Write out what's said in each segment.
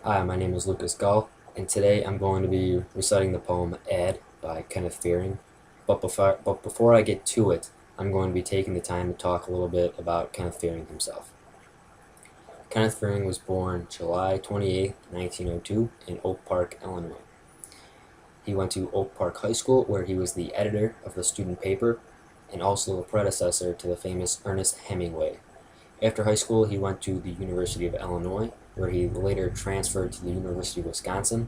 Hi, my name is Lukasz, and today I'm going to be reciting the poem Ad by Kenneth. But before I get to it, I'm going to be taking the time to talk a little bit about Kenneth himself. Kenneth was born July 28, 1902 in Oak Park, Illinois. He went to Oak Park High School, where he was the editor of the student paper and also the predecessor to the famous Ernest Hemingway. After high school, he went to the University of Illinois, where he later transferred to the University of Wisconsin.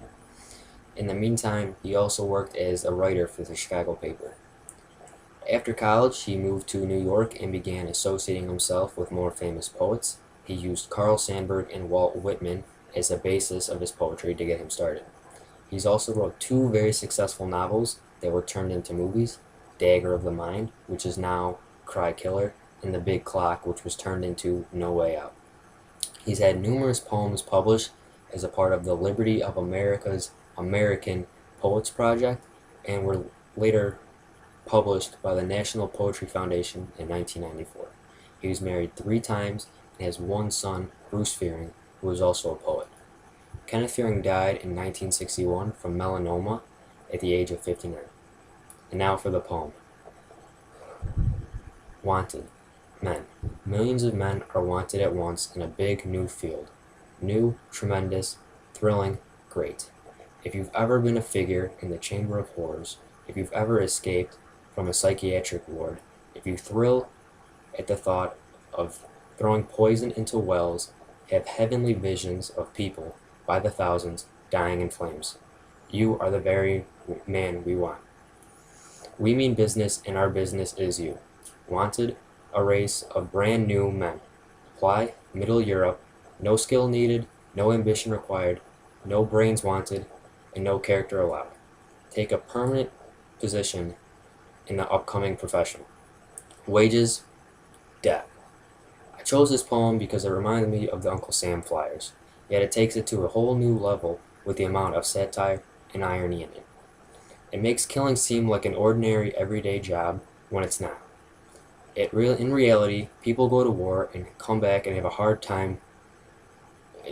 In the meantime, he also worked as a writer for the Chicago paper. After college, he moved to New York and began associating himself with more famous poets. He used Carl Sandburg and Walt Whitman as the basis of his poetry to get him started. He's also wrote two very successful novels that were turned into movies, Dagger of the Mind, which is now Cry Killer, and The Big Clock, which was turned into No Way Out. He's had numerous poems published as a part of the Liberty of America's American Poets Project and were later published by the National Poetry Foundation in 1994. He was married 3 times and has one son, Bruce Fearing, who is also a poet. Kenneth Fearing died in 1961 from melanoma at the age of 59. And now for the poem. Wanted. Men. Millions of men are wanted at once in a big new field. New, tremendous, thrilling, great. If you've ever been a figure in the chamber of horrors, if you've ever escaped from a psychiatric ward, if you thrill at the thought of throwing poison into wells, have heavenly visions of people by the thousands dying in flames, you are the very man we want. We mean business, and our business is you. Wanted, a race of brand new men. Apply, Middle Europe, no skill needed, no ambition required, no brains wanted, and no character allowed. Take a permanent position in the upcoming profession. Wages, death. I chose this poem because it reminded me of the Uncle Sam Flyers, yet it takes it to a whole new level with the amount of satire and irony in it. It makes killing seem like an ordinary, everyday job when it's not. In reality, people go to war and come back and have a hard time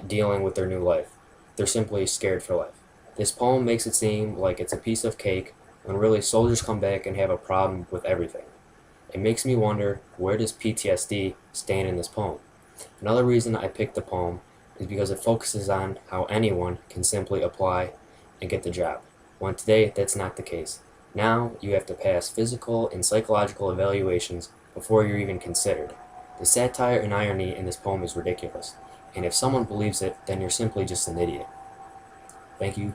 dealing with their new life. They're simply scared for life. This poem makes it seem like it's a piece of cake when really soldiers come back and have a problem with everything. It makes me wonder, where does PTSD stand in this poem? Another reason I picked the poem is because it focuses on how anyone can simply apply and get the job, when today that's not the case. Now you have to pass physical and psychological evaluations before you're even considered. The satire and irony in this poem is ridiculous, and if someone believes it, then you're simply just an idiot. Thank you